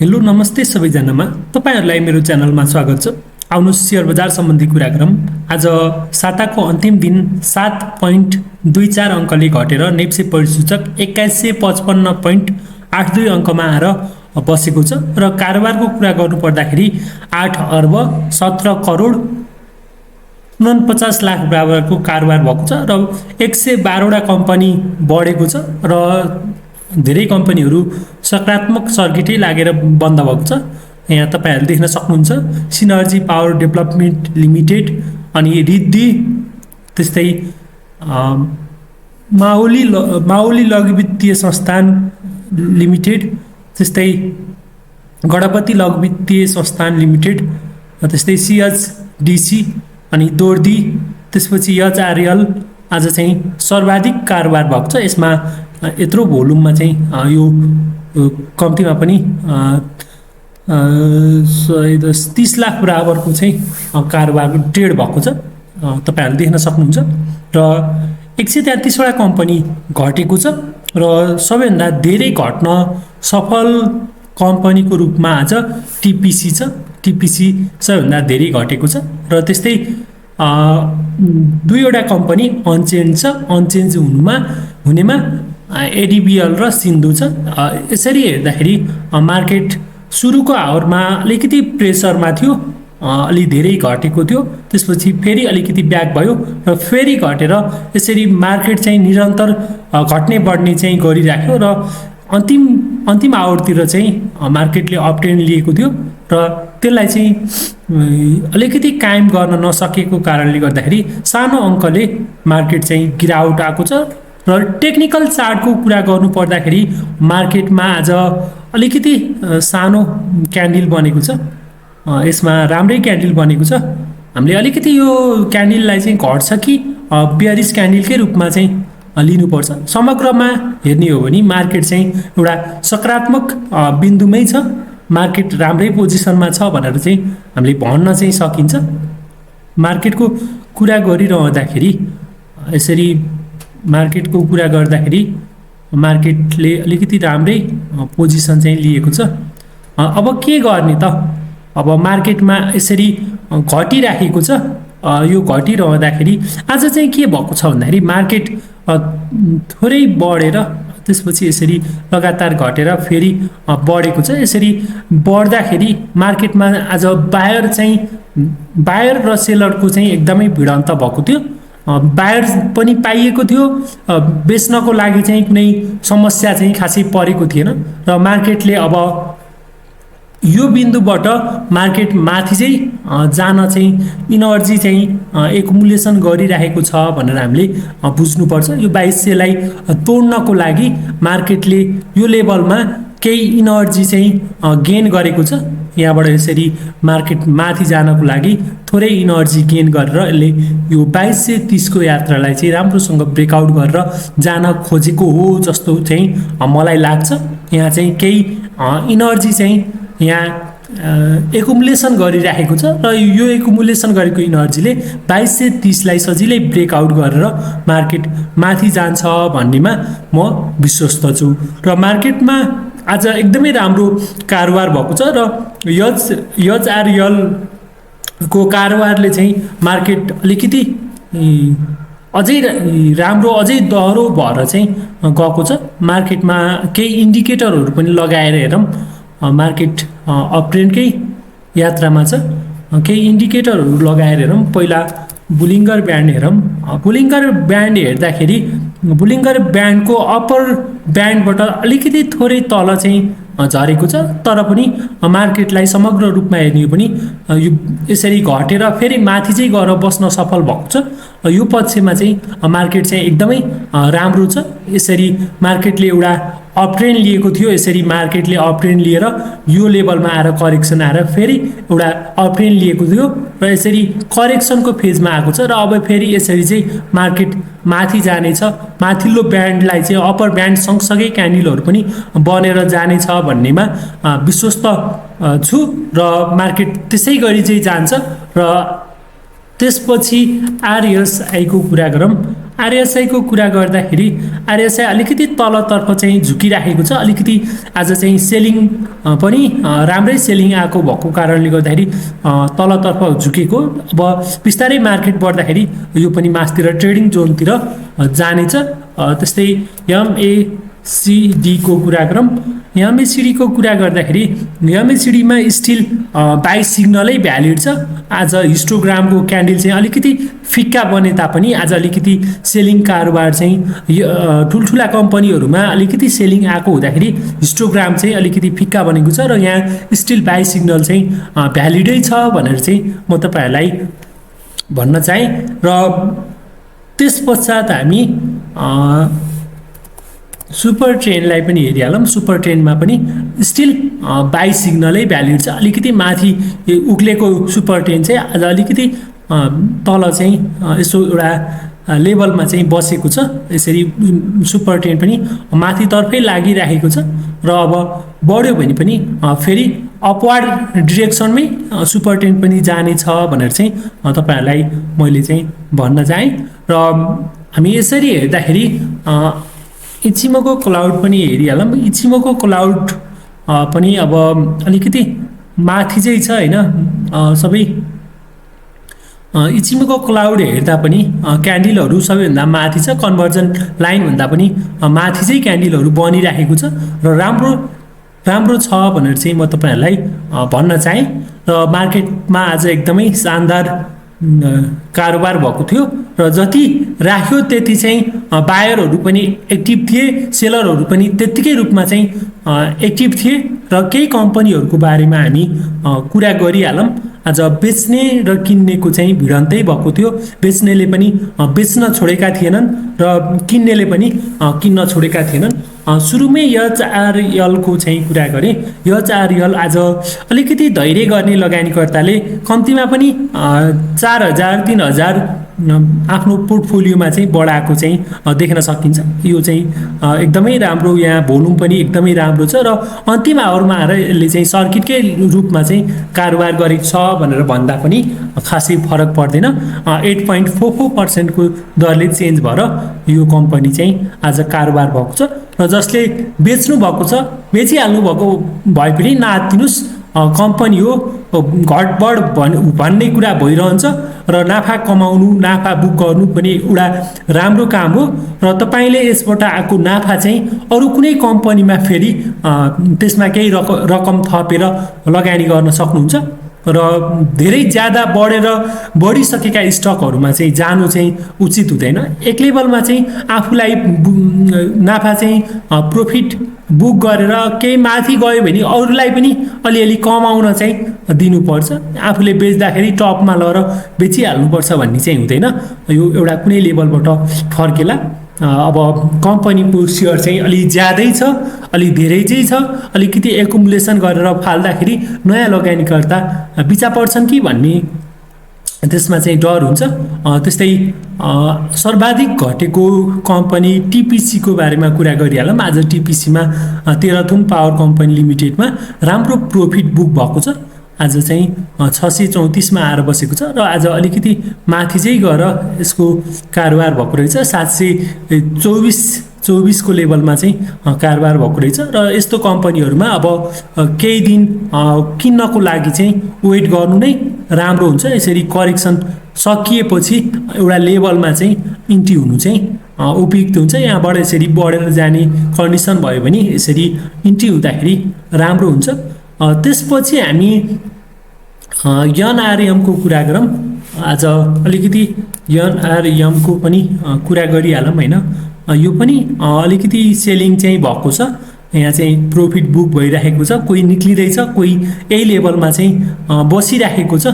Hello नमस्ते सबैजनामा तपाईहरुलाई मेरो च्यानलमा स्वागत छ। आउनुहोस् शेयर बजार सम्बन्धी कुरा गरौँ। आज साताको अन्तिम दिन 7.24 अङ्कले घटेर नेप्से परिसूचक 2155.82 अङ्कमा आएर बसेको छ र कारोबारको कुरा गर्नुपर्दाखेरि 8 अर्ब 17 करोड 49 लाख बराबरको कारोबार भएको छ र 112 वटा कम्पनी बढेको छ र धेरै कम्पनीहरू सकारात्मक सर्किटै लागेर बन्द भएको छ। यहाँ तपाईहरुले देख्न सक्नुहुन्छ सिनर्जी पावर डेभलपमेन्ट लिमिटेड अनि रिद्धि त्यस्तै माओली लघु वित्तीय संस्थान लिमिटेड त्यस्तै गणपति लघु वित्तीय संस्थान लिमिटेड त्यस्तै सिएचडिसी अनि दोर्दी त्यसपछि एचआरएल आज चाहिँ सर्वाधिक कारोबार भएको छ। यसमा यत्रो भोल्युममा चाहिँ यो कम्तीमा पनि 30 लाख बराबरको चाहिँ कारोबार ट्रेड भएको छ तपाईहरुले देख्न सक्नुहुन्छ र 133 वटा कम्पनी घटेको छ र सबैभन्दा धेरै घट्न सफल कम्पनीको रूपमा आज टिपिसी छ। टिपिसी सबैभन्दा धेरै घटेको छ र त्यस्तै दुईवटा कम्पनी अनचेन्ज छ। अनचेन्ज हुनेमा एडिबिएल र सिन्धु छ। यसरी हेर्दाखेरि मार्केट सुरुको आवरमा अलिकति प्रेसरमा थियो, अलि धेरै घटेको थियो, त्यसपछि फेरि अलिकति ब्याक भयो र फेरि घटेर यसरी मार्केट चाहिँ निरन्तर घट्ने बढ्ने चाहिँ गरिराख्यो र अन्तिम आवरतिर चाहिँ मार्केटले अपट्रेन्ड लिएको थियो र त्यसलाई चाहिँ अलिकति कायम गर्न नसकेको कारणले गर्दाखेरि सानो अङ्कले मार्केट चाहिँ गिरावट आएको छ र टेक्निकल चार्टको कुरा गर्नु पर्दाखेरि मार्केटमा आज अलिकति सानो क्यान्डल बनेको छ। यसमा राम्रै क्यान्डल बनेको छ। हामीले अलिकति यो क्यान्डललाई चाहिँ घट्छ कि बेयरिश क्यान्डलकै रूपमा चाहिँ लिनुपर्छ। समग्रमा हेर्ने हो भने मार्केट चाहिँ एउटा सकारात्मक बिन्दुमै छ, मार्केट राम्रै पोजिसनमा छ भनेर चाहिँ हामीले भन्न चाहिँ सकिन्छ। मार्केटको कुरा गरिरहँदाखेरि यसरी मार्केटको कुरा गर्दाखेरि मार्केटले अलिकति राम्रै पोजिसन चाहिँ लिएको छ। अब के गर्ने त? अब मार्केटमा यसरी घटिराखेको छ। यो घटिरहँदाखेरि आज चाहिँ के भएको छ भन्दाखेरि मार्केट थोरै बढेर त्यसपछि यसरी लगातार घटेर फेरि बढेको छ। यसरी बढ्दाखेरि मार्केटमा आज बायर र सेलरको चाहिँ एकदमै भिडन्त भएको थियो। बायर पनि पाइएको थियो, बेच्नको लागि चाहिँ कुनै समस्या चाहिँ खासै परेको थिएन र मार्केटले अब यो बिन्दुबाट मार्केट माथि चाहिँ जान चाहिँ इनर्जी चाहिँ एकुमुलेसन गरिरहेको छ भनेर हामीले बुझ्नुपर्छ। यो 2200 लाई तोड्नको लागि मार्केटले यो लेभलमा केही इनर्जी चाहिँ गेन गरेको छ। यहाँबाट यसरी मार्केट माथि जानको लागि थोरै इनर्जी गेन गरेर यसले यो 2230 को यात्रालाई चाहिँ राम्रोसँग ब्रेकआउट गरेर जान खोजेको हो जस्तो चाहिँ मलाई लाग्छ। यहाँ चाहिँ केही इनर्जी चाहिँ यहाँ एकुमुलेसन गरिराखेको छ र यो एकुमुलेसन गरेको इनर्जीले 2230 लाई सजिलै ब्रेकआउट गरेर मार्केट माथि जान्छ भन्नेमा म विश्वस्त छु र मार्केटमा आज एकदमै राम्रो कारोबार भएको छ र एचआरएल को कारोबारले चाहिँ मार्केट अलिकति अझै राम्रो अझै दह्रो भएर चाहिँ गएको छ। मार्केटमा केही इन्डिकेटरहरू पनि लगाएर हेरौँ, मार्केट अपट्रेन्डकै यात्रामा छ। केही इन्डिकेटरहरू लगाएर हेरौँ। पहिला बुलिङ्गर ब्यान्ड हेरौँ। बुलिङ्गर ब्यान्ड हेर्दाखेरि बुलिङ्गर ब्यान्डको अप्पर ब्यान्डबाट अलिकति थोरै तल चाहिँ झरेको छ, तर पनि मार्केटलाई समग्र रूपमा हेर्ने हो भने यो यसरी घटेर फेरि माथि चाहिँ गएर बस्न सफल भएको छ। यो पक्षमा चाहिँ मार्केट चाहिँ एकदमै राम्रो छ। यसरी मार्केटले एउटा अपट्रेन्ड लिएको थियो, यसरी मार्केटले अपट्रेन्ड लिएर यो लेभलमा आएर करेक्सन आएर फेरि एउटा अपट्रेन्ड लिएको थियो र यसरी करेक्सनको फेजमा आएको छ र अब फेरि यसरी चाहिँ मार्केट माथि जानेछ। माथिल्लो ब्यान्डलाई चाहिँ अप्पर ब्यान्ड सँगसँगै क्यान्डलहरू पनि बनेर जानेछ भन्नेमा विश्वस्त छु र मार्केट त्यसै गरी चाहिँ जान्छ। र त्यसपछि आरएसआईको कुरा गरौँ। आरएसआई को कुरा गर्दाखेरि आरएसआई अलिकति तलतर्फ चाहिँ झुकिराखेको छ। अलिकति आज चाहिँ सेलिङ पनि राम्रै सेलिङ आएको भएको कारणले गर्दाखेरि तलतर्फ झुकेको। अब बिस्तारै मार्केट बढ्दाखेरि यो पनि मासतिर ट्रेडिङ जोनतिर जानेछ। त्यस्तै एमएसिडी को कुरा गरौँ। एमएसिडी को कुरा गर्दाखेरि एमएसिडीमा स्टिल बाई सिग्नलै भ्यालिड छ। आज हिस्टोग्रामको क्यान्डल चाहिँ अलिकति फिक्का बने तापनि आज अलिकति सेलिङ कारोबार चाहिँ ठुल्ठुला कम्पनीहरूमा अलिकति सेलिङ आएको हुँदाखेरि हिस्टोग्राम चाहिँ अलिकति फिक्का बनेको छ र यहाँ स्टिल बाई सिग्नल चाहिँ भ्यालिडै छ भनेर चाहिँ म तपाईँहरूलाई भन्न चाहेँ। र त्यस पश्चात हामी सुपर ट्रेन्डलाई पनि हेरिहालौँ। सुपर ट्रेन्डमा पनि स्टिल बाई सिग्नलै भ्यालिड छ। अलिकति माथि उक्लेको सुपर ट्रेन्ड चाहिँ आज अलिकति तल चाहिँ यसो एउटा लेभलमा चाहिँ बसेको छ। यसरी सुपर ट्रेन्ड पनि माथितर्फै लागिरहेको छ र अब बढ्यो भने पनि फेरि अपवार्ड डिरेक्सनमै सुपर ट्रेन्ड पनि जानेछ भनेर चाहिँ तपाईँहरूलाई मैले चाहिँ भन्न चाहेँ। र हामी यसरी हेर्दाखेरि इचिमोको क्लाउड पनि हेरिहालौँ। इचिमोको क्लाउड पनि अब अलिकति माथि चाहिँ छ होइन। सबै इचिमोको क्लाउड हेर्दा पनि क्यान्डलहरू सबैभन्दा माथि छ। कन्भर्जन लाइनभन्दा पनि माथि चाहिँ क्यान्डलहरू बनिराखेको छ र राम्रो छ भनेर चाहिँ म तपाईँहरूलाई भन्न चाहेँ। र मार्केटमा आज एकदमै शानदार कारोबार भएको थियो र जति राख्यो त्यति चाहिँ बायरहरू पनि एक्टिभ थिए, सेलरहरू पनि त्यत्तिकै रूपमा चाहिँ एक्टिभ थिए र केही कम्पनीहरूको बारेमा हामी कुरा गरिहालौँ। आज बेच्ने र किन्नेको चाहिँ भिडन्तै भएको थियो। बेच्नेले पनि बेच्न छोडेका थिएनन् र किन्नेले पनि किन्न छोडेका थिएनन्। सुरुमै एचआरएल को चाहिँ कुरा गरेँ। एचआरएल आज अलिकति धैर्य गर्ने लगानीकर्ताले कम्तीमा पनि 4000 3000 आफ्नो पोर्टफोलियोमा चाहिँ बढाएको चाहिँ देख्न सकिन्छ। यो चाहिँ एकदमै राम्रो, यहाँ भोल्युम पनि एकदमै राम्रो छ र अन्तिम आवरमा आएर यसले चाहिँ सर्किटकै रूपमा चाहिँ कारोबार गरेको छ भनेर भन्दा पनि खासै फरक पर्दैन। 8.44% को दरले चेन्ज भएर यो कम्पनी चाहिँ आज कारोबार भएको छ र जसले बेच्नु भएको छ बेचिहाल्नु भएको भए पनि नआत्तिनुस्। कम्पनी हो, घटबड भन्ने कुरा भइरहन्छ र नाफा कमाउनु, नाफा बुक गर्नु पनि एउटा राम्रो काम हो र तपाईँले यसबाट आएको नाफा चाहिँ अरू कुनै कम्पनीमा फेरि त्यसमा केही रकम थपेर लगानी गर्न सक्नुहुन्छ र धेरै ज्यादा बढिसकेका स्टकहरूमा चाहिँ जानु चाहिँ उचित हुँदैन। एक लेभलमा चाहिँ आफूलाई नाफा चाहिँ प्रॉफिट बुक गरेर केही माथि गयो भने अरूलाई पनि अलिअलि कमाउन चाहिँ दिनुपर्छ। आफूले बेच्दाखेरि टपमा लगेर बेचिहाल्नुपर्छ भन्ने चाहिँ हुँदैन। यो एउटा कुनै लेभलबाट फर्केला। अब कम्पनीको सेयर चाहिँ अलि ज्यादै छ, अलि धेरै चाहिँ छ। अलिकति एकुमुलेसन गरेर फाल्दाखेरि नयाँ लगानीकर्ता बिचा पर्छन् कि भन्ने त्यसमा चाहिँ डर हुन्छ। त्यस्तै सर्वाधिक घटेको कम्पनी टिपिसी को बारेमा कुरा गरिहालौँ। आज टिपिसीमा तेह्रथुम पावर कम्पनी लिमिटेडमा राम्रो प्रॉफिट बुक भएको छ। आज चाहिँ 634 मा आएर बसेको छ र आज अलिकति माथि चाहिँ गएर यसको कारोबार भएको रहेछ। 724 को लेभलमा चाहिँ कारोबार भएको रहेछ र यस्तो कम्पनीहरूमा अब केही दिन किन्नको लागि चाहिँ वेट गर्नु नै राम्रो हुन्छ। यसरी करेक्सन सकिएपछि एउटा लेभलमा चाहिँ इन्ट्री हुनु चाहिँ उपयुक्त हुन्छ। यहाँबाट यसरी बढेर जाने कन्डिसन भयो भने यसरी इन्ट्री हुँदाखेरि राम्रो हुन्छ। त्यसपछि हामी एनआरएम को कुरा गरौँ। आज अलिकति एनआरएम को पनि कुरा गरिहालौँ होइन। यो पनि अलिकति सेलिङ चाहिँ भएको छ। यहाँ चाहिँ प्रॉफिट बुक भइरहेको छ। कोही निक्लिँदैछ, कोही यही लेभलमा चाहिँ बसिरहेको छ।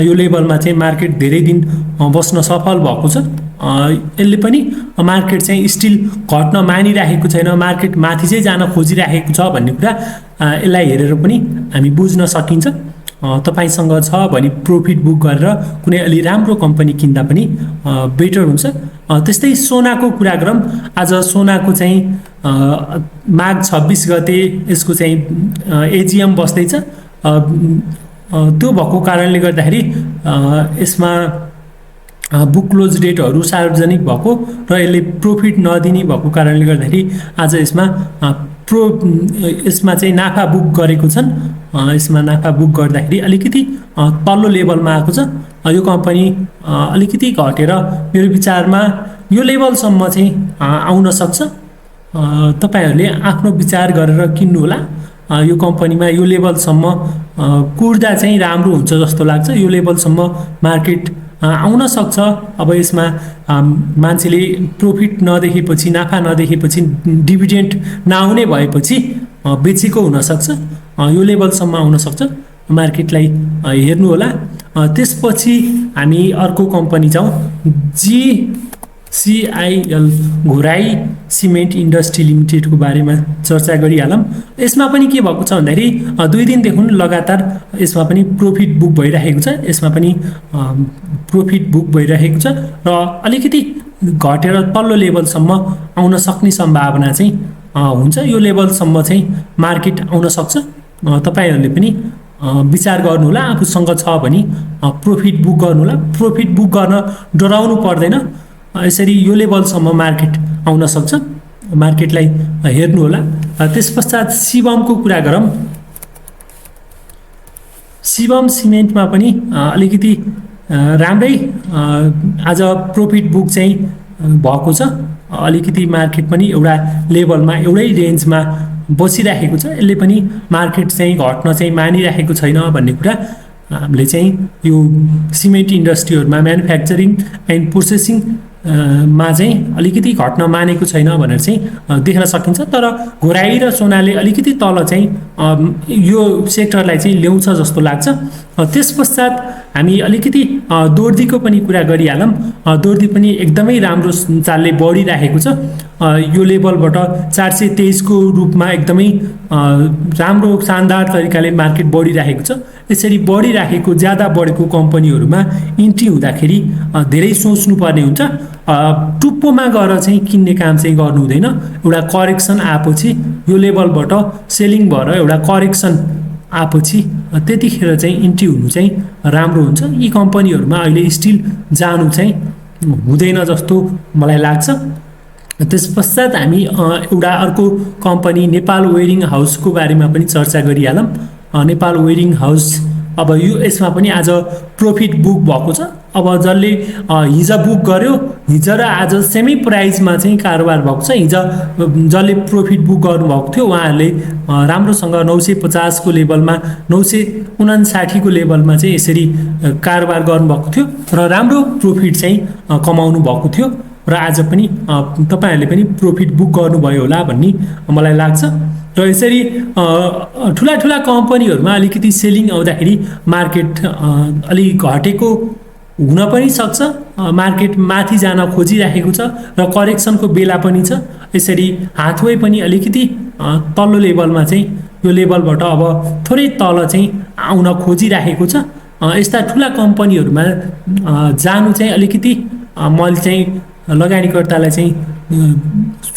यो लेभलमा चाहिँ मार्केट धेरै दिन बस्न सफल भएको छ। यसले पनि मार्केट चाहिँ स्टिल घट्न मानिरहेको छैन, मार्केट माथि चाहिँ जान खोजिरहेको छ भन्ने कुरा यसलाई हेरेर पनि हामी बुझ्न सकिन्छ। तपाईसँग छ भने प्रॉफिट बुक गरेर कुनै अलि राम्रो कम्पनी किन्दा पनि बेटर हुन्छ। त्यस्तै सोनाको कुरा गरौँ। आज सोनाको चाहिँ माघ 26 गते यसको चाहिँ एजिएम बस्दैछ। त्यो भएको कारणले गर्दाखेरि यसमा बुक क्लोज डेटहरू सार्वजनिक भएको र यसले प्रॉफिट नदिने भएको कारणले गर्दाखेरि आज यसमा चाहिँ नाफा बुक गरेको छन्। यसमा नाफा बुक गर्दाखेरि अलिकति तल्लो लेभलमा आएको छ। यो कम्पनी अलिकति घटेर मेरो विचारमा यो लेभलसम्म चाहिँ आउन सक्छ। तपाईहरुले आफ्नो विचार गरेर किन्नु होला। यो कम्पनीमा यो लेभलसम्म कुर्दा चाहिँ राम्रो हुन्छ जस्तो लाग्छ। यो लेभलसम्म मार्केट आउन सक्छ। अब यसमा मान्छेले प्रॉफिट नदेखेपछि, नाफा नदेखेपछि, डिभिडेन्ड नआउने भएपछि बेचेको हुन सक्छ। यो लेभलसम्म आउन सक्छ। मार्केटलाई हेर्नु होला। त्यसपछि हामी अर्को कम्पनी जाउँ। GCIL घोराई सिमेन्ट इन्डस्ट्री लिमिटेडको बारेमा चर्चा गरिहालौँ। यसमा पनि के भएको छ भन्दाखेरि 2 दिनदेखि लगातार यसमा पनि प्रॉफिट बुक भइरहेको छ। यसमा पनि प्रॉफिट बुक भइरहेको छ र अलिकति घटेर तल्लो लेभलसम्म आउन सक्ने सम्भावना चाहिँ हुन्छ। यो लेभलसम्म चाहिँ मार्केट आउन सक्छ। तपाईहरुले पनि विचार गर्नु होला। आफूसँग छ भने प्रॉफिट बुक गर्नु होला। प्रॉफिट बुक गर्न डराउनु पर्दैन। यसरी यो लेभलसम्म मार्केट आउन सक्छ। मार्केटलाई हेर्नु होला। त्यसपश्चात शिवमको कुरा गरौँ। शिवम सिमेन्टमा पनि अलिकति राम्रै आज प्रॉफिट बुक चाहिँ भएको छ। अलिकति मार्केट पनि एउटा लेभलमा, एउटै रेन्जमा बसिरहेको छ। यसले पनि मार्केट चाहिँ घट्न चाहिँ मानिरहेको छैन भन्ने कुरा हामीले चाहिँ यो सिमेन्ट इन्डस्ट्रीहरुमा, म्यानुफ्याक्चरिङ एन्ड प्रोसेसिङ मा चाहिँ अलिकति घट्न मानेको छैन भनेर चाहिँ देख्न सकिन्छ। तर घोराई र सोनाले अलिकति तल चाहिँ यो सेक्टरलाई चाहिँ ल्याउँछ जस्तो लाग्छ। त्यसपश्चात हामी अलिकति दोर्दीको पनि कुरा गरिहालौँ। दोर्दी पनि एकदमै राम्रो चालले बढिरहेको छ। यो लेभलबाट 423 को रूपमा एकदमै राम्रो शानदार तरिकाले मार्केट बढिरहेको छ। यसरी बढिरहेको, ज्यादा बढेको कम्पनीहरुमा इन्ट्री हुँदाखेरि धेरै सोच्नुपर्ने हुन्छ। टुप्पोमा गएर चाहिँ किन्ने काम चाहिँ गर्नु हुँदैन। एउटा करेक्सन आएपछि यो लेभलबाट सेलिङ भएर एउटा करेक्सन आएपछि त्यतिखेर चाहिँ इन्ट्री हुनु चाहिँ राम्रो हुन्छ। यी कम्पनीहरुमा अहिले स्टिल जानु चाहिँ हुँदैन जस्तो मलाई लाग्छ। त्यसपश्चात हामी एउटा अर्को कम्पनी नेपाल वेयरिङ हाउसको बारेमा पनि चर्चा गरिहालौँ। नेपाल वेयरिङ हाउस अब यसमा पनि आज प्रॉफिट बुक भएको छ। अब जसले हिजो बुक गर्यो, हिजो र आज सेमै प्राइसमा चाहिँ कारोबार भएको छ। हिजो जसले प्रॉफिट बुक गर्नुभएको थियो उहाँहरूले राम्रोसँग 950 को लेभलमा, 959 को लेभलमा चाहिँ यसरी कारोबार गर्नुभएको थियो र राम्रो प्रॉफिट चाहिँ कमाउनु भएको थियो। र आज पनि तपाईहरुले पनि प्रॉफिट बुक गर्नुभयो होला भन्ने मलाई लाग्छ। र यसरी ठुला ठुला कम्पनीहरुमा अलिकति सेलिङ आउँदाखेरि मार्केट अलि घटेको हुन पनि सक्छ। मार्केट माथि जान खोजिरहेको छ र करेक्सनको बेला पनि छ। यसरी हाथवे पनि अलिकति तल्लो लेभलमा चाहिँ यो लेभलबाट अब थोरै तल चाहिँ आउन खोजिरहेको छ। यस्ता ठुला कम्पनीहरुमा जानु चाहिँ अलिकति मैले चाहिँ लगानीकर्तालाई चाहिँ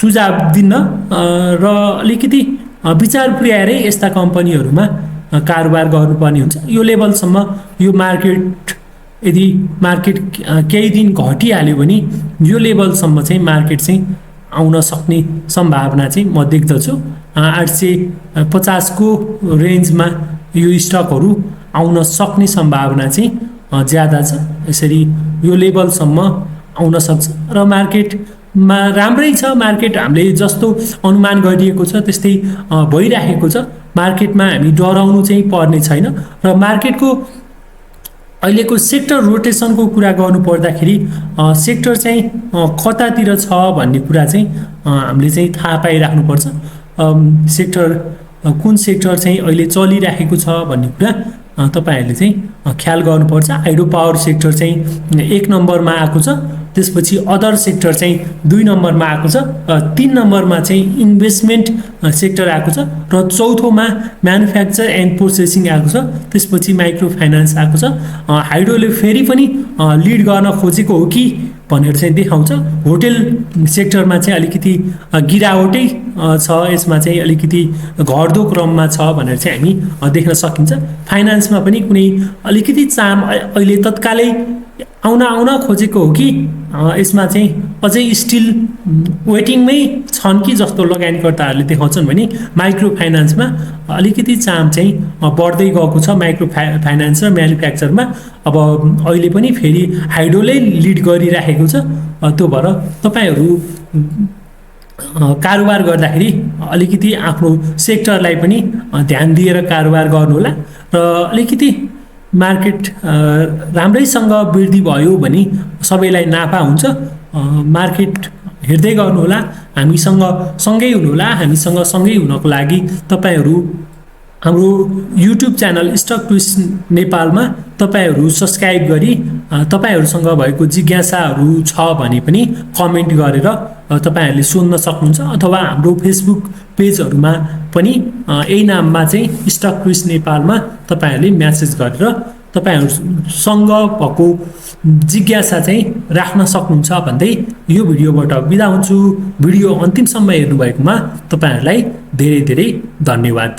सुझाव दिन र अलिकति विचार पुर्याएरै यस्ता कम्पनीहरुमा कारोबार गर्नुपर्ने हुन्छ। यो लेभलसम्म यो मार्केट, यदि मार्केट केही दिन घटिहाल्यो भने यो लेभलसम्म चाहिँ मार्केट चाहिँ आउन सक्ने सम्भावना चाहिँ म देख्दछु। 850 को रेन्जमा यो स्टकहरु आउन सक्ने सम्भावना चाहिँ ज्यादा छ। यसरी यो लेभलसम्म आउन सक्छ र मार्केटमा राम्रै छ। मार्केट हामीले जस्तो अनुमान गरिएको छ त्यस्तै भइरहेको छ। मार्केटमा हामी डराउनु चाहिँ पर्ने छैन। र मार्केटको अहिलेको सेक्टर रोटेसनको कुरा गर्नु पर्दाखेरि सेक्टर चाहिँ कतातिर छ भन्ने कुरा चाहिँ हामीले चाहिँ थाहा पाइराख्नुपर्छ। सेक्टर कुन सेक्टर चाहिँ अहिले चलिरहेको छ भन्ने कुरा तपाईहरुले चाहिँ ख्याल गर्नुपर्छ। हाइड्रो पावर सेक्टर चाहिँ 1 नम्बरमा आएको छ। त्यसपछि अदर सेक्टर चाहिँ 2 नम्बरमा आएको छ। 3 नम्बरमा चाहिँ इन्भेस्टमेन्ट सेक्टर आएको छ र चौथोमा म्यानुफ्याक्चर एन्ड प्रोसेसिङ आएको छ। त्यसपछि माइक्रो फाइनान्स आएको छ। हाइड्रोले फेरि पनि लिड गर्न खोजेको हो कि भनेर चाहिँ देखाउँछ। होटल सेक्टरमा चाहिँ अलिकति गिरावटै छ। यसमा चाहिँ अलिकति घट्दो क्रममा छ भनेर चाहिँ हामी देख्न सकिन्छ। फाइनान्समा पनि कुनै अलिकति चाम अहिले तत्कालै आउन खोजेको हो कि यसमा चाहिँ अझै स्टिल वेटिङमै छन् कि जस्तो लगानीकर्ताहरूले देखाउँछन् भने माइक्रो फाइनेन्समा अलिकति चाम चाहिँ बढ्दै गएको छ। माइक्रो फाइनेन्स र म्यानुफ्याक्चरमा अब अहिले पनि फेरि हाइड्रोले लिड गरिराखेको छ। त्यो भएर तपाईँहरू कारोबार गर्दाखेरि अलिकति आफ्नो सेक्टरलाई पनि ध्यान दिएर कारोबार गर्नुहोला र अलिकति मार्केट राम्रैसँग वृद्धि भयो भने सबैलाई नाफा हुन्छ। मार्केट हेर्दै गर्नुहोला, हामीसँग सँगै हुनुहोला। हामीसँग सँगै हुनको लागि तपाईँहरू हाम्रो युट्युब च्यानल स्टक ट्विस्ट नेपालमा तपाईँहरू सब्सक्राइब गरी तपाईँहरूसँग भएको जिज्ञासाहरू छ भने पनि कमेन्ट गरेर तपाईँहरूले सोध्न सक्नुहुन्छ, अथवा हाम्रो फेसबुक पेजहरूमा पनि यही नाममा चाहिँ स्टक ट्विस्ट नेपालमा तपाईँहरूले म्यासेज गरेर तपाईँहरूसँग भएको जिज्ञासा चाहिँ राख्न सक्नुहुन्छ भन्दै यो भिडियोबाट बिदा हुन्छु। भिडियो अन्तिमसम्म हेर्नुभएकोमा तपाईँहरूलाई धेरै धेरै धन्यवाद।